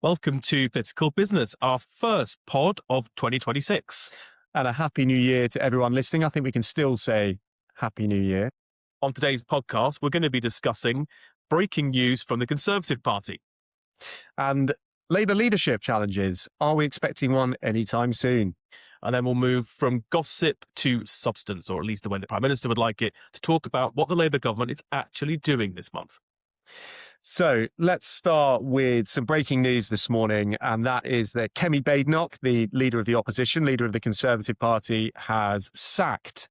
Welcome to Political Business, our first pod of 2026. And a happy new year to everyone listening. I think we can still say happy new year. On today's podcast, we're going to be discussing breaking news from the Conservative Party. And Labour leadership challenges. Are we expecting one anytime soon? And then we'll move from gossip to substance, or at least the way the Prime Minister would like it, to talk about what the Labour government is actually doing this month. So let's start with some breaking news this morning, and that is that Kemi Badenoch, the leader of the opposition, leader of the Conservative Party, has sacked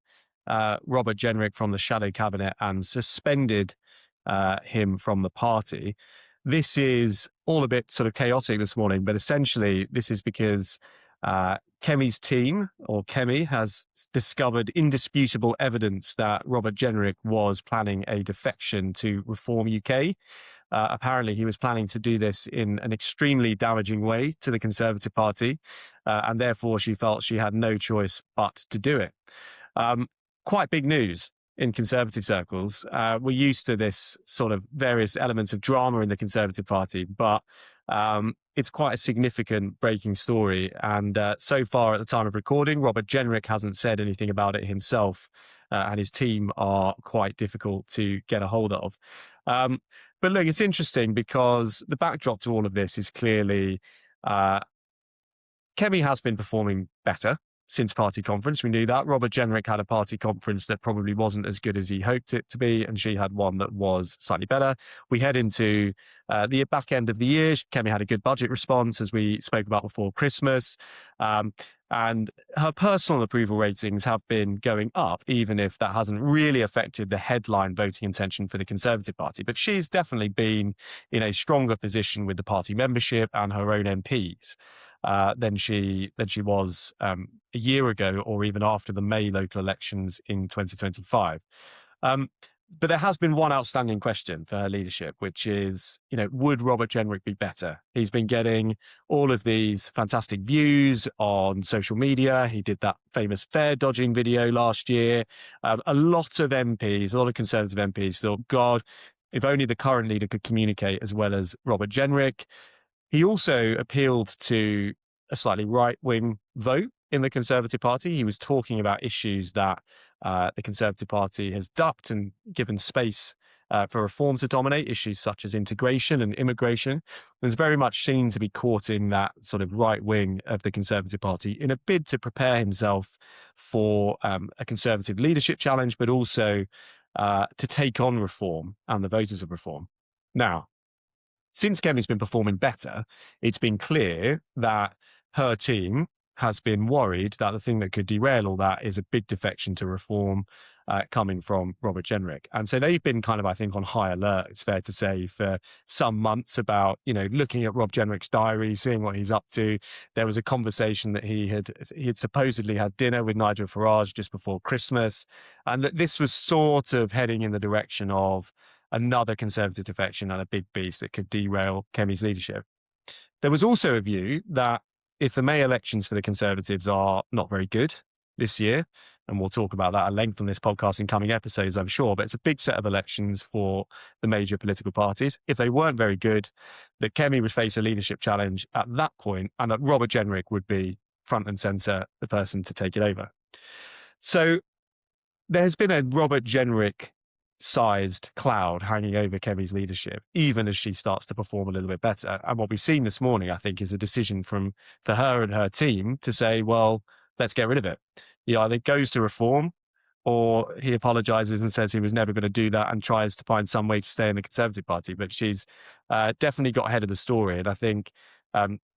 Robert Jenrick from the shadow cabinet and suspended him from the party. This is all a bit sort of chaotic this morning, but essentially this is because Kemi's team, or Kemi, has discovered indisputable evidence that Robert Jenrick was planning a defection to Reform UK. Apparently, he was planning to do this in an extremely damaging way to the Conservative Party, and therefore she felt she had no choice but to do it. Quite big news in Conservative circles. We're used to this sort of various elements of drama in the Conservative Party, but it's quite a significant breaking story. And so far at the time of recording, Robert Jenrick hasn't said anything about it himself, and his team are quite difficult to get a hold of. But look, it's interesting because the backdrop to all of this is clearly Kemi has been performing better since party conference. We knew that. Robert Jenrick had a party conference that probably wasn't as good as he hoped it to be, and she had one that was slightly better. We head into the back end of the year. Kemi had a good budget response, as we spoke about before Christmas. And her personal approval ratings have been going up, even if that hasn't really affected the headline voting intention for the Conservative Party. But she's definitely been in a stronger position with the party membership and her own MPs than she was a year ago, or even after the May local elections in 2025. But there has been one outstanding question for her leadership, which is, would Robert Jenrick be better? He's been getting all of these fantastic views on social media. He did that famous fare dodging video last year. A lot of MPs, a lot of Conservative MPs thought, God, if only the current leader could communicate as well as Robert Jenrick. He also appealed to a slightly right-wing vote in the Conservative Party. He was talking about issues that the Conservative Party has ducked and given space for reform to dominate, issues such as integration and immigration. There's very much seen to be caught in that sort of right wing of the Conservative Party in a bid to prepare himself for a Conservative leadership challenge, but also to take on reform and the voters of reform. Now, since Kemi's been performing better, it's been clear that her team has been worried that the thing that could derail all that is a big defection to reform coming from Robert Jenrick. And so they've been kind of, I think, on high alert, it's fair to say, for some months about, looking at Rob Jenrick's diary, seeing what he's up to. There was a conversation that he had supposedly had dinner with Nigel Farage just before Christmas. And that this was sort of heading in the direction of another Conservative defection and a big beast that could derail Kemi's leadership. There was also a view that if the May elections for the Conservatives are not very good this year, and we'll talk about that at length on this podcast in coming episodes, I'm sure, but it's a big set of elections for the major political parties. If they weren't very good, that Kemi would face a leadership challenge at that point, and that Robert Jenrick would be front and centre, the person to take it over. So there's been a Robert Jenrick sized cloud hanging over Kemi's leadership, even as she starts to perform a little bit better. And what we've seen this morning, I think, is a decision for her and her team to say, well, let's get rid of it. He either goes to reform, or he apologises and says he was never going to do that and tries to find some way to stay in the Conservative Party. But she's definitely got ahead of the story. And I think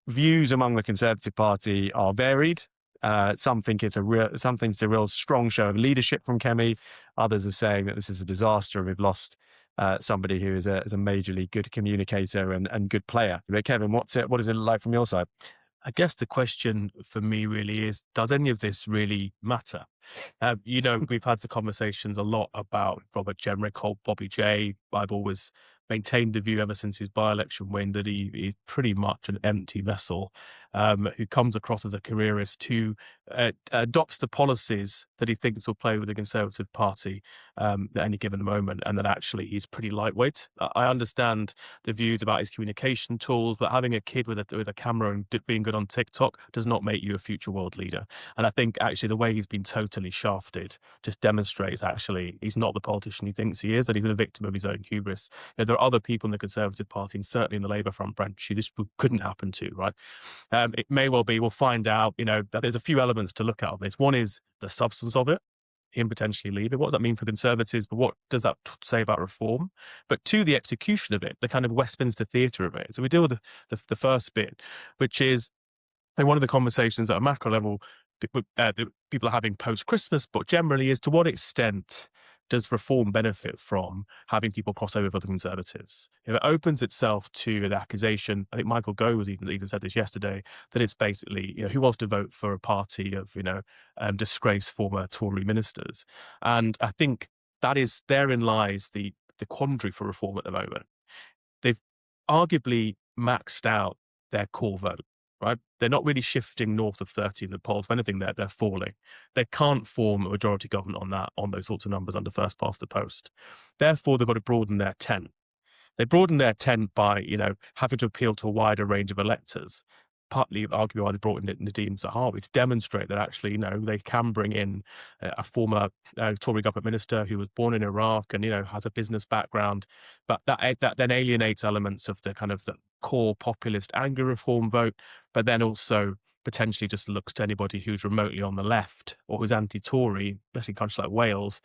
views among the Conservative Party are varied. Some think it's a real strong show of leadership from Kemi. Others are saying that this is a disaster and we've lost somebody who is a majorly good communicator and good player. But Kevin, what is it like from your side? I guess the question for me really is, does any of this really matter? We've had the conversations a lot about Robert Jenrick or Bobby J. I've always maintained the view ever since his by-election win that he is pretty much an empty vessel who comes across as a careerist who adopts the policies that he thinks will play with the Conservative Party at any given moment, and that actually he's pretty lightweight. I understand the views about his communication tools, but having a kid with a camera and being good on TikTok does not make you a future world leader. And I think actually the way he's been totally shafted just demonstrates actually he's not the politician he thinks he is, and he's a victim of his own hubris. There are other people in the Conservative Party, and certainly in the Labour front branch, who this couldn't happen to, right? It may well be, we'll find out, that there's a few elements to look at on this. One is the substance of it, him potentially leaving. What does that mean for Conservatives? But what does that say about reform? But two, the execution of it, the kind of Westminster theatre of it. So we deal with the first bit, which is one of the conversations at a macro level that people are having post-Christmas, but generally is, to what extent does reform benefit from having people cross over for the Conservatives? It opens itself to the accusation. I think Michael Gove was even said this yesterday, that it's basically, who wants to vote for a party of, disgraced former Tory ministers? And I think therein lies the quandary for reform at the moment. They've arguably maxed out their core vote, right? They're not really shifting north of 30 in the polls. If anything, they're falling. They can't form a majority government on those sorts of numbers under first past the post. Therefore, they've got to broaden their tent. They broaden their tent by, having to appeal to a wider range of electors. Partly, arguably, why they brought in Nadine Zahawi, to demonstrate that actually, they can bring in a former Tory government minister who was born in Iraq and, has a business background. But that then alienates elements of the kind of the core populist anger reform vote, but then also potentially just looks to anybody who's remotely on the left or who's anti-Tory, especially in countries like Wales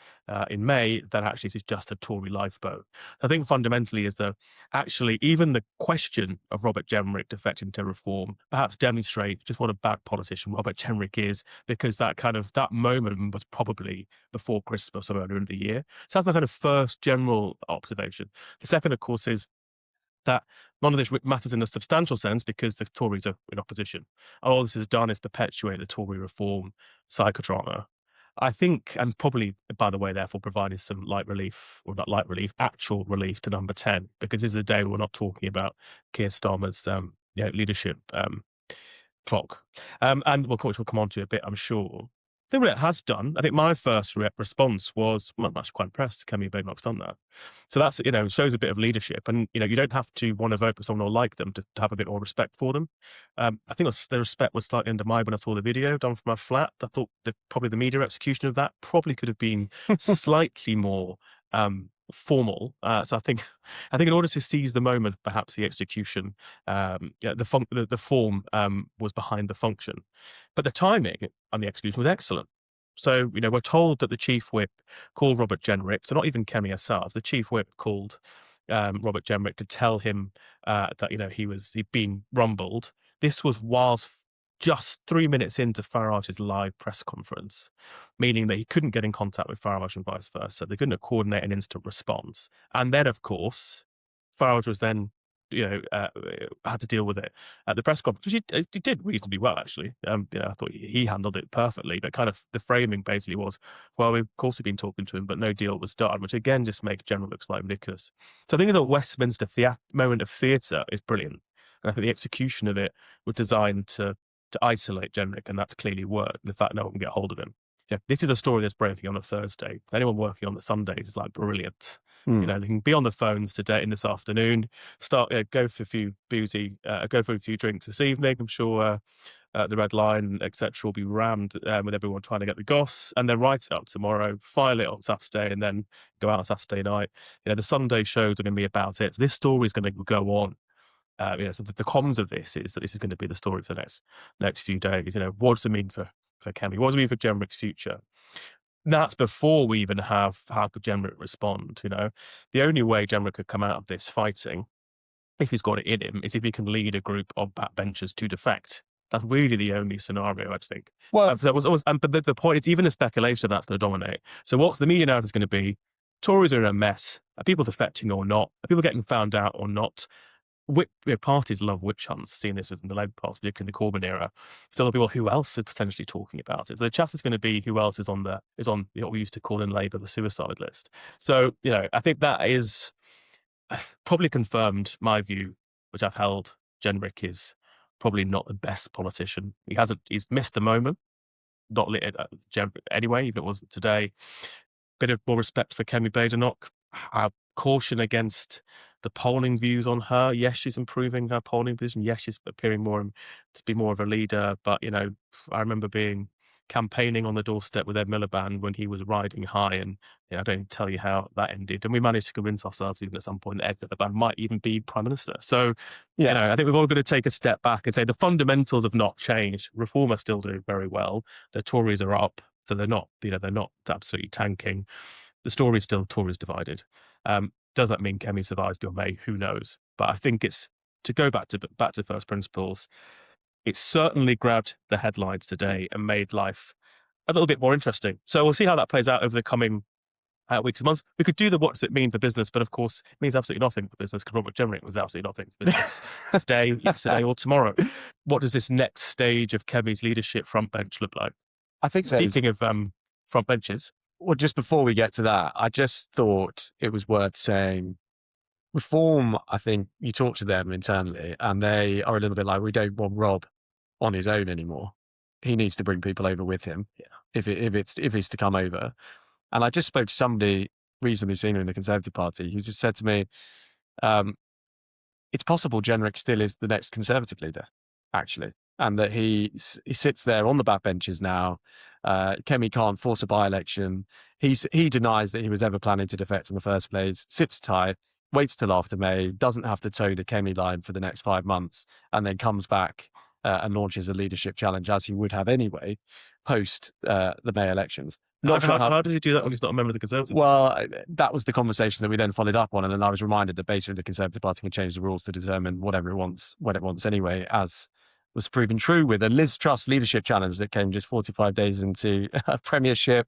in May, that actually is just a Tory lifeboat. I think fundamentally is that actually even the question of Robert Jenrick defecting to reform perhaps demonstrates just what a bad politician Robert Jenrick is, because that moment was probably before Christmas or earlier in the year. So that's my kind of first general observation. The second, of course, is that none of this matters in a substantial sense because the Tories are in opposition. All this has done is perpetuate the Tory reform psychodrama. I think, and probably, by the way, therefore provided some light relief, or not light relief, actual relief to number 10, because this is a day we're not talking about Keir Starmer's leadership clock. And we'll come on to a bit, I'm sure. I think what it has done, I think my first response was, well, I'm actually quite impressed Kemi Badenoch's done that. So that's, shows a bit of leadership. And, you don't have to want to vote for someone or like them to have a bit more respect for them. I think the respect was slightly undermined when I saw the video done from my flat. I thought probably the media execution of that probably could have been slightly more formal. So I think in order to seize the moment, perhaps the execution, the form was behind the function, but the timing on the execution was excellent. So we're told that the chief whip called Robert Jenrick, so not even Kemi herself. The chief whip called Robert Jenrick to tell him that he'd been rumbled. This was whilst just 3 minutes into Farage's live press conference, meaning that he couldn't get in contact with Farage and vice versa. They couldn't coordinate an instant response. And then, of course, Farage was then, had to deal with it at the press conference, which he did reasonably well, actually. I thought he handled it perfectly, but kind of the framing basically was, well, of course we've been talking to him, but no deal was done, which again just makes General look like ridiculous. So I think the Westminster moment of theatre is brilliant. And I think the execution of it was designed to isolate Jenrick, and that's clearly worked. And the fact no one can get hold of him. This is a story that's breaking on a Thursday. Anyone working on the Sundays is like brilliant. They can be on the phones today and this afternoon. Go for a few drinks this evening. I'm sure the Red Line, etc., will be rammed with everyone trying to get the goss, and then write it up tomorrow, file it on Saturday, and then go out on Saturday night. The Sunday shows are going to be about it. So this story is going to go on. So the comms of this is that this is going to be the story for the next few days. What does it mean for Kemi? What does it mean for Jenrick's future? That's before we even have how could Jenrick respond. The only way Jenrick could come out of this fighting, if he's got it in him, is if he can lead a group of backbenchers to defect. That's really the only scenario, I think. Well, but the point is, even the speculation that's going to dominate. So what's the media narrative is going to be? Tories are in a mess. Are people defecting or not? Are people getting found out or not? Parties love witch hunts, seeing this within the Labour Party, particularly in the Corbyn era. So people, who else is potentially talking about it? So the chat is going to be who else is on what we used to call in Labour the suicide list. So, I think that is probably confirmed my view, which I've held. Jenrick is probably not the best politician. He's missed the moment, not lit anyway, even if it wasn't today. bit of more respect for Kemi Badenoch. Caution against the polling views on her. Yes, she's improving her polling position. Yes, she's appearing to be more of a leader. But, I remember campaigning on the doorstep with Ed Miliband when he was riding high, and I don't even tell you how that ended. And we managed to convince ourselves even at some point that Ed Miliband might even be Prime Minister. So, I think we've all got to take a step back and say the fundamentals have not changed. Reform are still doing very well. The Tories are up, so they're not absolutely tanking. The story is still Tories divided. Does that mean Kemi survives beyond May? Who knows? But I think it's to go back to first principles. It certainly grabbed the headlines today and made life a little bit more interesting. So we'll see how that plays out over the coming weeks and months. We could do the what does it mean for business, but of course it means absolutely nothing for business because Robert Jenrick was absolutely nothing for business today, yesterday, or tomorrow. What does this next stage of Kemi's leadership front bench look like? I think so. Speaking of front benches. Well, just before we get to that, I just thought it was worth saying Reform, I think you talk to them internally and they are a little bit like, we don't want Rob on his own anymore. He needs to bring people over with him if it's to come over. And I just spoke to somebody reasonably senior in the Conservative Party who just said to me, it's possible Jenrick still is the next Conservative leader, actually. And that he sits there on the backbenches now. Kemi can't force a by-election. He denies that he was ever planning to defect in the first place, sits tight, waits till after May, doesn't have to toe the Kemi line for the next 5 months, and then comes back and launches a leadership challenge, as he would have anyway, post the May elections. How does he do that when he's not a member of the Conservative? Well, that was the conversation that we then followed up on, and then I was reminded that basically the Conservative Party can change the rules to determine whatever it wants, when it wants anyway, as was proven true with a Liz Truss leadership challenge that came just 45 days into a premiership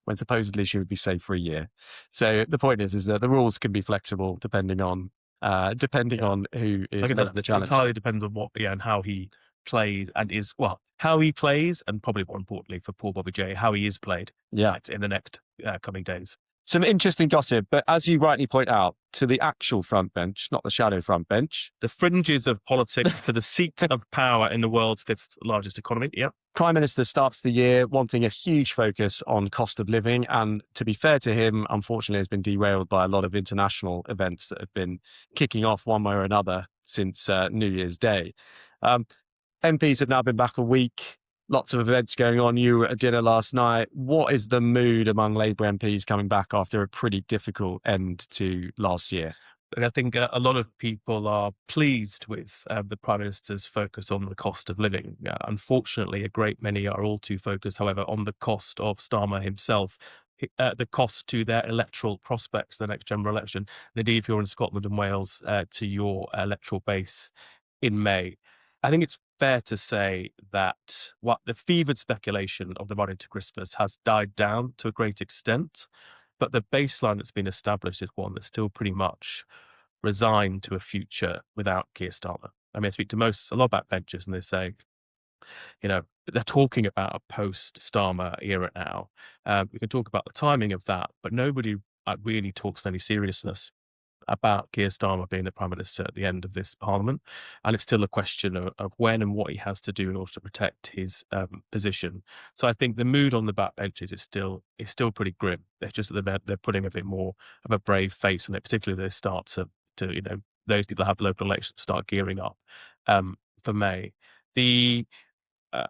when supposedly she would be safe for a year. So the point is that the rules can be flexible depending on who is the challenge. It entirely depends on and how he plays how he plays, and probably more importantly for poor Bobby J, how he is played in the next coming days. Some interesting gossip, but as you rightly point out, to the actual front bench, not the shadow front bench. The fringes of politics for the seat of power in the world's fifth largest economy. Yeah. Prime Minister starts the year wanting a huge focus on cost of living. And to be fair to him, unfortunately, has been derailed by a lot of international events that have been kicking off one way or another since New Year's Day. MPs have now been back a week. Lots of events going on. You were at dinner last night. What is the mood among Labour MPs coming back after a pretty difficult end to last year? I think a lot of people are pleased with the Prime Minister's focus on the cost of living. Unfortunately, a great many are all too focused, however, on the cost of Starmer himself, the cost to their electoral prospects, the next general election. And indeed, if you're in Scotland and Wales, to your electoral base in May. I think it's fair to say that what the fevered speculation of the run into Christmas has died down to a great extent, but the baseline that's been established is one that's still pretty much resigned to a future without Keir Starmer. I mean, I speak to a lot of backbenchers and they say, they're talking about a post-Starmer era now. We can talk about the timing of that, but nobody really talks in any seriousness about Keir Starmer being the Prime Minister at the end of this Parliament. And it's still a question of when and what he has to do in order to protect his position. So I think the mood on the backbenches is still pretty grim. It's just that they're putting a bit more of a brave face on it, particularly as they start to those people that have local elections start gearing up for May.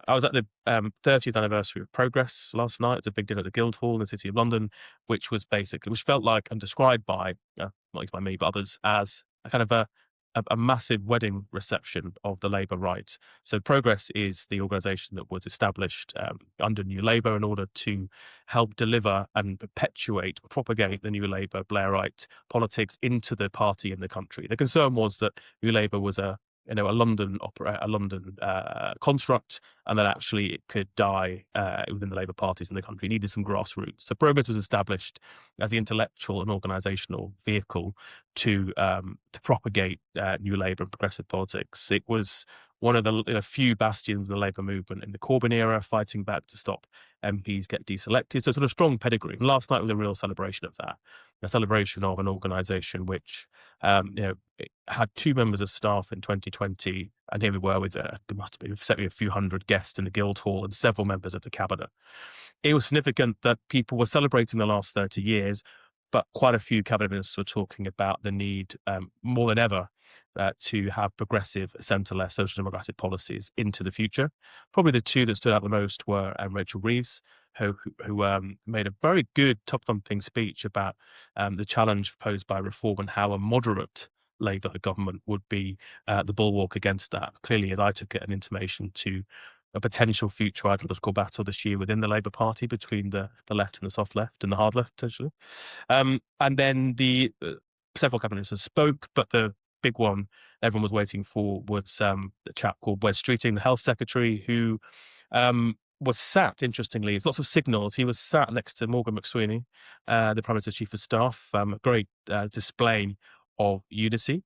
I was at the 30th anniversary of Progress last night. It's a big dinner at the Guildhall in the City of London, which felt like and described by, not least by me, but others, as a kind of a massive wedding reception of the Labour right. So Progress is the organisation that was established under New Labour in order to help deliver and propagate the New Labour Blairite politics into the party in the country. The concern was that New Labour was a London construct, and that actually it could die within the Labour parties in the country. It needed some grassroots. So Progress was established as the intellectual and organisational vehicle to propagate New Labour and progressive politics. It was one of the few bastions of the Labour movement in the Corbyn era, fighting back to stop MPs get deselected. So sort of strong pedigree. And last night was a real celebration of that, a celebration of an organisation which, it had 2 members of staff in 2020, and here we were with there must have been certainly a few hundred guests in the Guildhall and several members of the cabinet. It was significant that people were celebrating the last 30 years, but quite a few cabinet ministers were talking about the need, more than ever, to have progressive centre-left social democratic policies into the future. Probably the 2 that stood out the most were Rachel Reeves, who made a very good top-thumping speech about the challenge posed by reform and how a moderate Labour government would be the bulwark against that. Clearly, as I took it, an intimation to a potential future ideological battle this year within the Labour Party between the left and the soft left and the hard left, potentially. And then the several cabinet ministers spoke, but the big one everyone was waiting for was a chap called Wes Streeting, the health secretary, who was sat, interestingly, there's lots of signals. He was sat next to Morgan McSweeney, the Prime Minister's Chief of Staff, a great display of unity.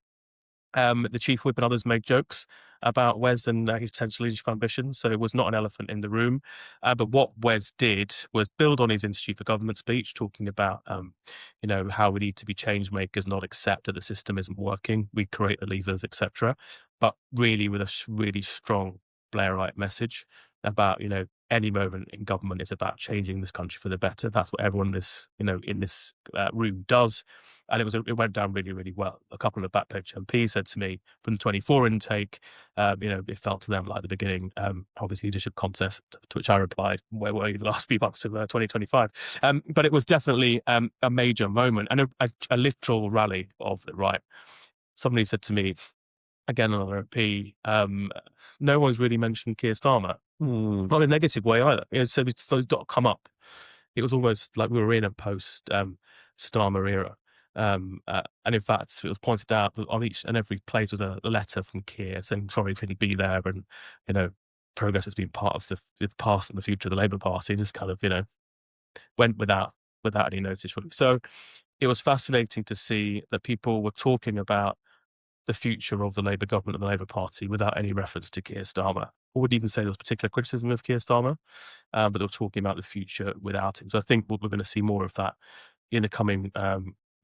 The Chief Whip and others made jokes about Wes and his potential leadership ambitions, so it was not an elephant in the room. But what Wes did was build on his Institute for Government speech, talking about, how we need to be change makers, not accept that the system isn't working. We create the levers, etc. But really with a really strong Blairite message about, any moment in government is about changing this country for the better. That's what everyone in this room does. And it went down really, really well. A couple of backbench MPs said to me from the 24 intake, it felt to them like the beginning of his leadership contest, to which I replied, where were you the last few months of 2025? But it was definitely a major moment and a literal rally of the right. Somebody said to me, again, another MP, no one's really mentioned Keir Starmer. Not in a negative way either. So it's not come up. It was almost like we were in a post-Starmer era. And in fact, it was pointed out that on each and every place was a letter from Keir saying, sorry, he couldn't be there. And, progress has been part of the past and the future of the Labour Party. Just kind of, went without any notice, really. So it was fascinating to see that people were talking about the future of the Labour government and the Labour Party without any reference to Keir Starmer. I wouldn't even say there was particular criticism of Keir Starmer, but they were talking about the future without him. So I think we're going to see more of that in the coming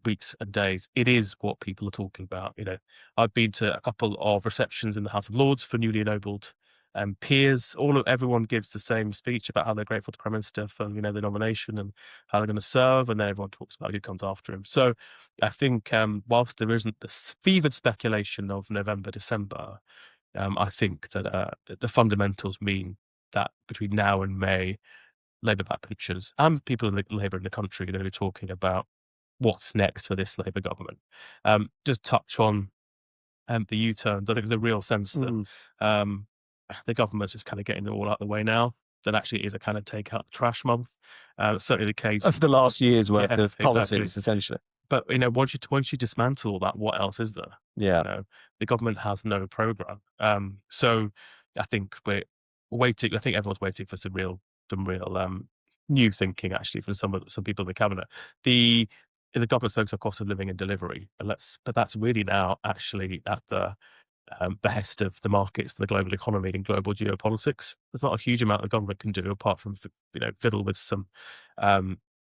weeks and days. It is what people are talking about. I've been to a couple of receptions in the House of Lords for newly ennobled peers. Everyone gives the same speech about how they're grateful to Prime Minister for the nomination and how they're going to serve, and then everyone talks about who comes after him. So I think whilst there isn't this fevered speculation of November, December, I think that the fundamentals mean that between now and May, Labour backbenchers and people in Labour in the country are going to be talking about what's next for this Labour government. Just touch on the U-turns. I think there's a real sense that the government's just kind of getting it all out of the way now. That actually is a kind of take out the trash month. Certainly the case of the last year's worth of policies, exactly. Essentially. But once you dismantle all that, what else is there? Yeah, the government has no programme. So I think we're waiting. I think everyone's waiting for some real new thinking actually from some people in the cabinet. The government's focus on cost of living and delivery, but that's really now actually at the behest of the markets, the global economy, and global geopolitics. There's not a huge amount the government can do apart from fiddle with some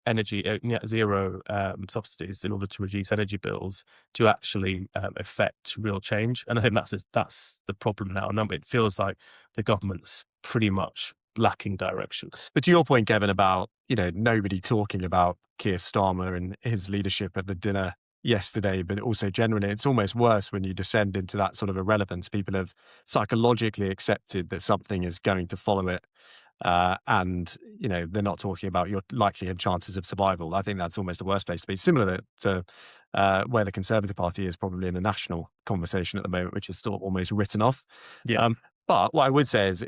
energy net zero subsidies in order to reduce energy bills to actually affect real change. And I think that's the problem now. And it feels like the government's pretty much lacking direction. But to your point, Kevin, about nobody talking about Keir Starmer and his leadership at the dinner yesterday, but also generally, it's almost worse when you descend into that sort of irrelevance. People have psychologically accepted that something is going to follow it. And they're not talking about your likelihood chances of survival. I think that's almost the worst place to be. Similar to where the Conservative Party is probably in the national conversation at the moment, which is still almost written off. Yeah. But what I would say is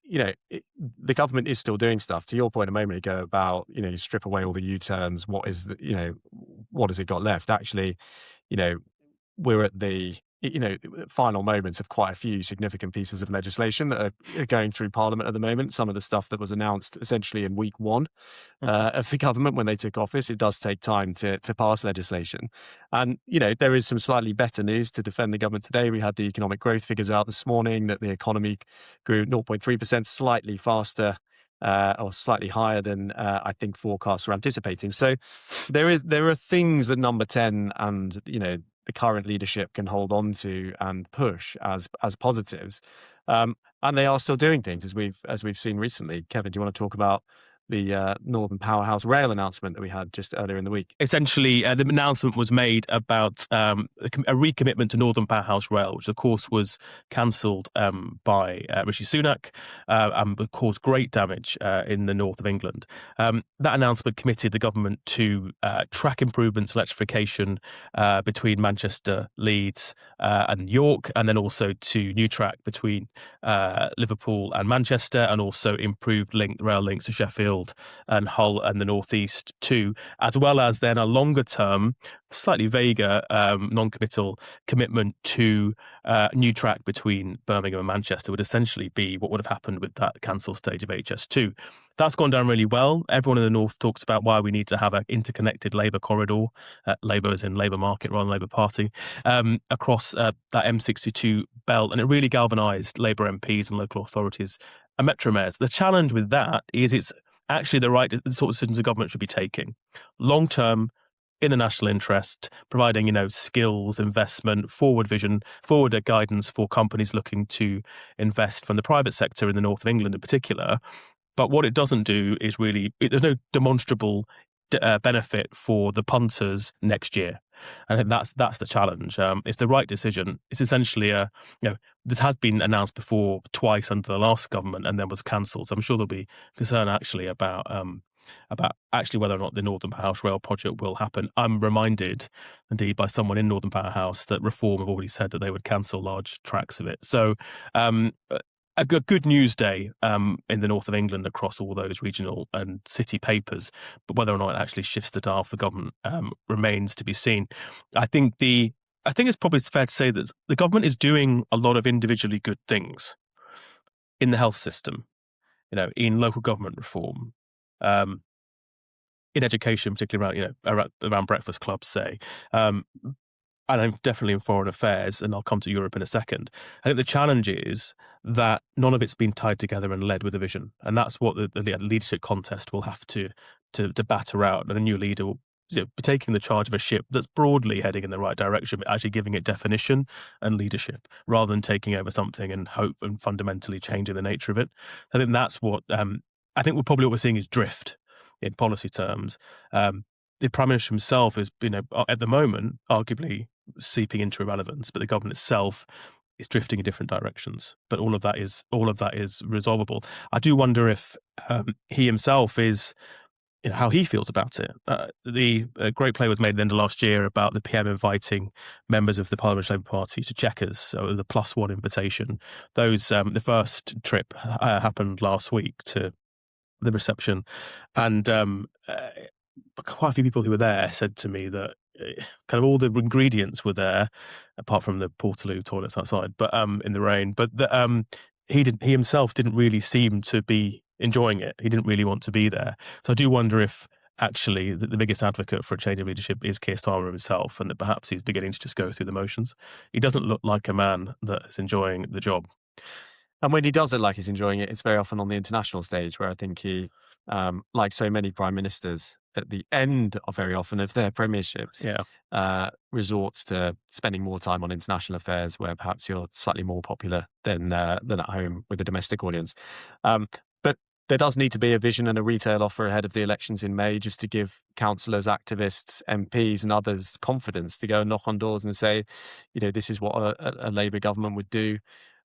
the government is still doing stuff. To your point a moment ago about, you strip away all the U-turns, what has it got left? Actually, we're at the final moments of quite a few significant pieces of legislation that are going through Parliament at the moment. Some of the stuff that was announced essentially in week one of the government when they took office. It does take time to pass legislation. And, there is some slightly better news to defend the government today. We had the economic growth figures out this morning that the economy grew 0.3%, slightly faster or slightly higher than I think forecasts are anticipating. So there are things that Number 10 and the current leadership can hold on to and push as positives, and they are still doing things as we've seen recently. Kevin, do you want to talk about the Northern Powerhouse Rail announcement that we had just earlier in the week? Essentially, the announcement was made about a recommitment to Northern Powerhouse Rail, which of course was cancelled by Rishi Sunak and caused great damage in the north of England. That announcement committed the government to track improvements, electrification between Manchester, Leeds and York, and then also to new track between Liverpool and Manchester, and also improved rail links to Sheffield and Hull and the northeast too, as well as then a longer term, slightly vaguer, non-committal commitment to new track between Birmingham and Manchester would essentially be what would have happened with that cancelled stage of HS2. That's gone down really well. Everyone in the north talks about why we need to have an interconnected Labour corridor, Labour as in Labour market rather than Labour Party, across that M62 belt, and it really galvanised Labour MPs and local authorities and metro mayors. The challenge with that is it's actually the sort of decisions the government should be taking. Long-term, in the national interest, providing, skills, investment, forward vision, forward guidance for companies looking to invest from the private sector in the north of England in particular. But what it doesn't do is there's no demonstrable benefit for the punters next year. I think that's the challenge. It's the right decision. It's essentially this has been announced before twice under the last government and then was cancelled. So I'm sure there'll be concern actually about actually whether or not the Northern Powerhouse Rail project will happen. I'm reminded, indeed, by someone in Northern Powerhouse that Reform have already said that they would cancel large tracts of it. So a good news day in the north of England across all those regional and city papers, but whether or not it actually shifts the dial for government remains to be seen. I think it's probably fair to say that the government is doing a lot of individually good things in the health system, in local government reform, in education, particularly around breakfast clubs, say. And I'm definitely in foreign affairs, and I'll come to Europe in a second. I think the challenge is that none of it's been tied together and led with a vision. And that's what the leadership contest will have to batter out. And a new leader will be taking the charge of a ship that's broadly heading in the right direction, but actually giving it definition and leadership, rather than taking over something and hope and fundamentally changing the nature of it. I think that's what what we're seeing is drift in policy terms. The Prime Minister himself is, at the moment, arguably seeping into irrelevance, but the government itself is drifting in different directions. But all of that is resolvable. I do wonder if he himself is, how he feels about it. The great play was made at the end of last year about the PM inviting members of the Parliamentary Labour Party to Chequers, so the +1 invitation. Those the first trip happened last week to the reception, and quite a few people who were there said to me that kind of all the ingredients were there, apart from the Portaloo toilets outside, but in the rain. But he himself didn't really seem to be enjoying it. He didn't really want to be there. So I do wonder if actually the biggest advocate for a change of leadership is Keir Starmer himself, and that perhaps he's beginning to just go through the motions. He doesn't look like a man that is enjoying the job. And when he does look like he's enjoying it, it's very often on the international stage, where I think he, like so many prime ministers, at the end of very often of their premierships, resorts to spending more time on international affairs, where perhaps you're slightly more popular than at home with a domestic audience. But there does need to be a vision and a retail offer ahead of the elections in May, just to give councillors, activists, MPs and others confidence to go and knock on doors and say, this is what a Labour government would do.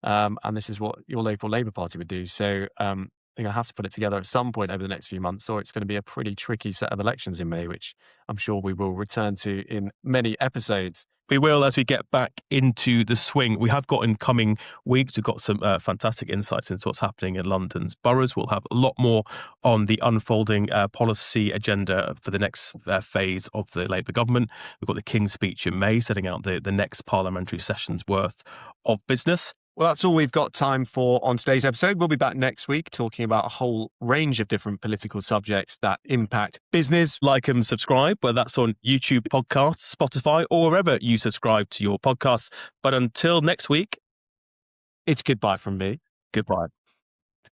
And this is what your local Labour Party would do. So I think I have to put it together at some point over the next few months, or it's going to be a pretty tricky set of elections in May, which I'm sure we will return to in many episodes. We will, as we get back into the swing. We have got in coming weeks, we've got some fantastic insights into what's happening in London's boroughs. We'll have a lot more on the unfolding policy agenda for the next phase of the Labour government. We've got the King's speech in May, setting out the next parliamentary session's worth of business. Well, that's all we've got time for on today's episode. We'll be back next week talking about a whole range of different political subjects that impact business. Like and subscribe, whether that's on YouTube podcasts, Spotify, or wherever you subscribe to your podcasts. But until next week, it's goodbye from me. Goodbye.